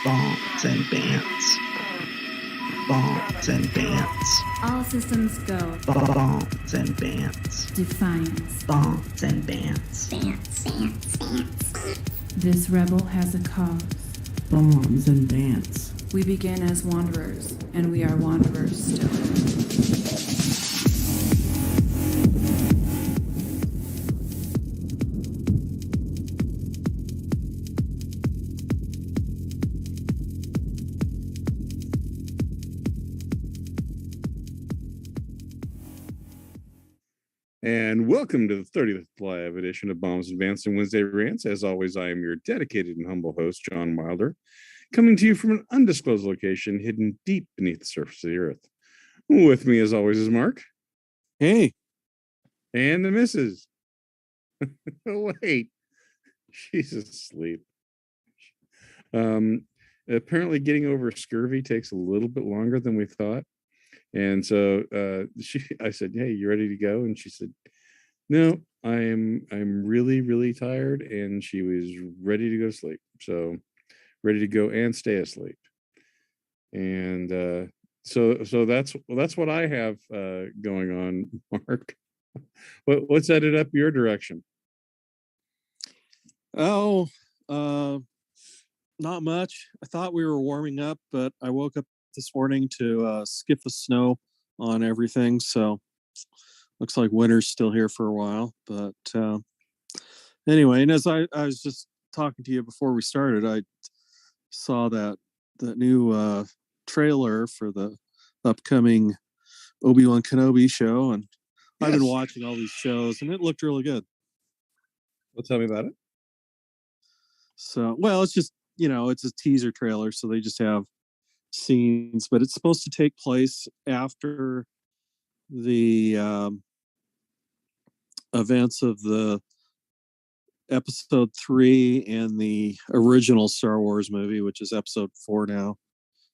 Bants and Bants. Bants and Bants. All systems go. Bants and Bants. Defiance. Bants and Bants. This rebel has a cause. Bants and Bants. We begin as wanderers, and we are wanderers still. And welcome to the 30th live edition of Bombs and Bants and Wednesday Rants. As always, I am your dedicated and humble host, John Wilder, coming to you from an undisclosed location hidden deep beneath the surface of the earth. With me, as always, is Mark. Hey. And the missus. Oh, wait. She's asleep. Apparently getting over scurvy takes a little bit longer than we thought. And so I said, "Hey, you ready to go?" And she said, "No, I'm really, really tired." And she was ready to go to sleep. So ready to go and stay asleep. And so that's what I have going on, Mark. What's headed up your direction? Oh, not much. I thought we were warming up, but I woke up this morning to skip the snow on everything. So looks like winter's still here for a while. But anyway, and as I was just talking to you before we started, I saw that new trailer for the upcoming Obi-Wan Kenobi show, and yes. I've been watching all these shows, and it looked really good. Well, tell me about it. So, well, it's just, it's a teaser trailer, so they just have scenes, but it's supposed to take place after the events of the episode 3 and the original Star Wars movie, which is episode 4 now,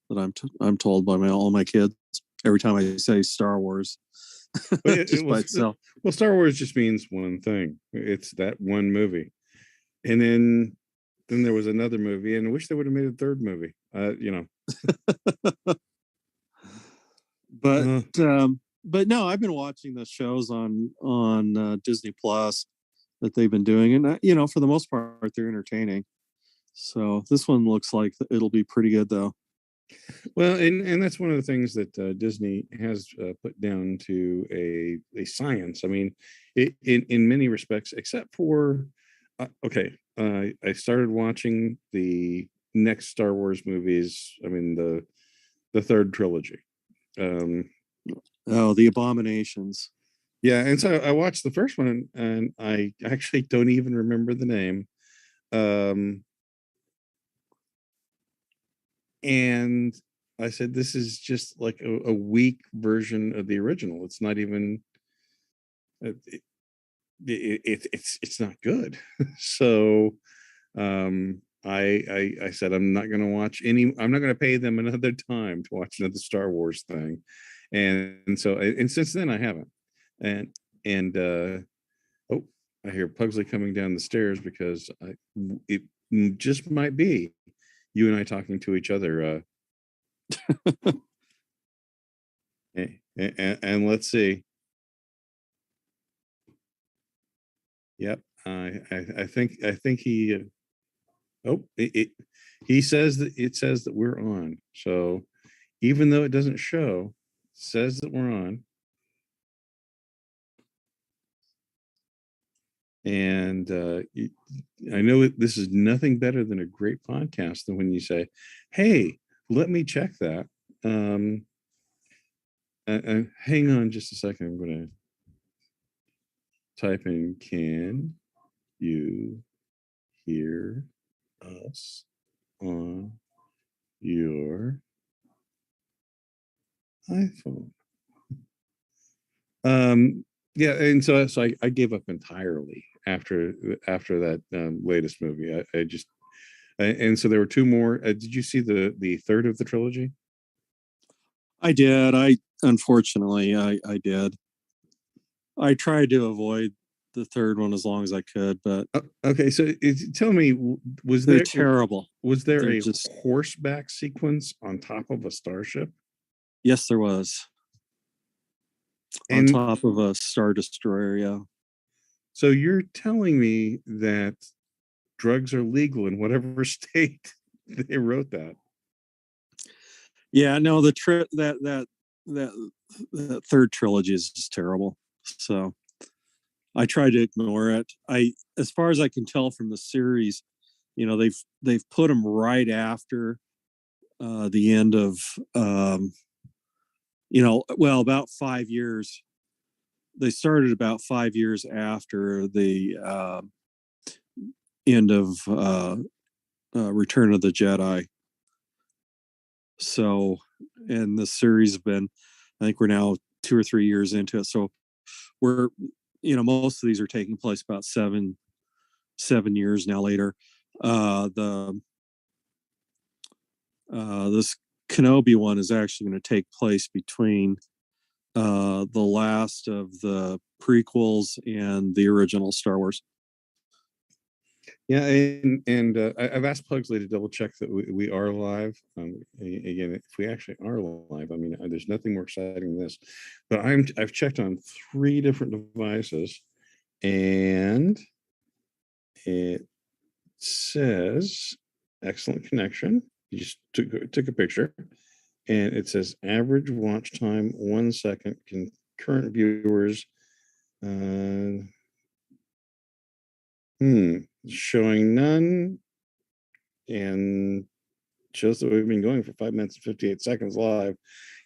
that I'm told by all my kids every time I say Star Wars. Just by itself. Well, Star Wars just means one thing. It's that one movie. And then there was another movie, and I wish they would have made a third movie. But no, I've been watching the shows on Disney Plus that they've been doing, and for the most part they're entertaining. So this one looks like it'll be pretty good, though. Well, and that's one of the things that Disney has put down to a science. I mean, in many respects, except for I started watching the next Star Wars movies. I mean, the third trilogy. The Abominations. Yeah, and so I watched the first one, and I actually don't even remember the name. And I said, this is just like a weak version of the original. It's not even. It's not good. So I said, I'm not going to watch I'm not going to pay them another time to watch another Star Wars thing. And so, and since then I haven't. And I hear Pugsley coming down the stairs because it just might be you and I talking to each other. And let's see. Yep, I think he. He says that it says that we're on. So even though it doesn't show, it says that we're on. And I know this is nothing better than a great podcast than when you say, "Hey, let me check that." Hang on just a second. I'm going to type in, "Can you hear us on your iPhone?" Yeah, and so I gave up entirely after that latest movie. I just and so there were two more. Did you see the third of the trilogy? I did. Unfortunately I did. I tried to avoid the third one as long as I could, but Okay, so tell me, was they're there terrible. a They're just horseback sequence on top of a starship? yes, there was on And top of a Star Destroyer. Yeah. so you're telling me that drugs are legal in whatever state they wrote that? Yeah, no, the that third trilogy is just terrible. So I try to ignore it. As far as I can tell from the series, they've put them right after the end of well, about 5 years. They started about 5 years after the end of Return of the Jedi. So, and the series has been, I think we're now 2 or 3 years into it. So we're, most of these are taking place about 7 years now later. This Kenobi one is actually going to take place between the last of the prequels and the original Star Wars. Yeah, and I've asked Pugsley to double check that we are live. Again, if we actually are live, I mean, there's nothing more exciting than this. But I've checked on 3 different devices, and it says excellent connection. You just took a picture, and it says average watch time 1 second. Concurrent viewers. Showing none, and shows that we've been going for 5 minutes and 58 seconds live,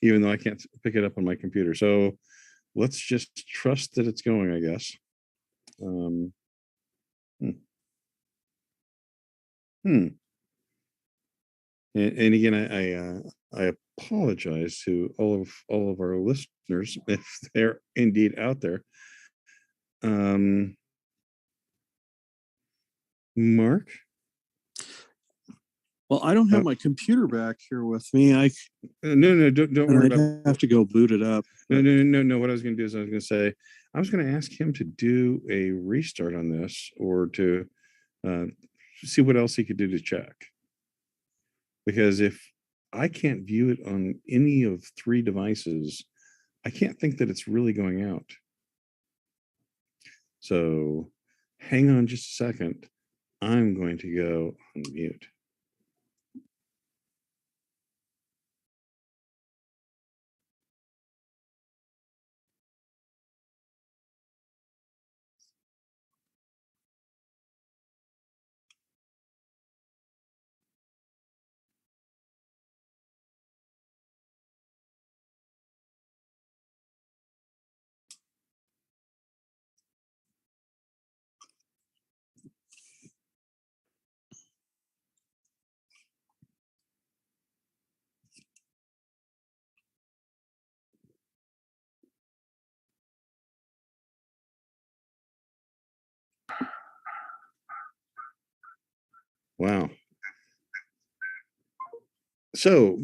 even though I can't pick it up on my computer. So let's just trust that it's going, I guess. Hmm. And again, I apologize to all of our listeners if they're indeed out there. Mark? Well, I don't have my computer back here with me. No, don't worry I'd about. have to go boot it up. No. What I was going to do is I was going to ask him to do a restart on this, or to see what else he could do to check. Because if I can't view it on any of 3 devices, I can't think that it's really going out. So hang on just a second. I'm going to go on mute. Wow. So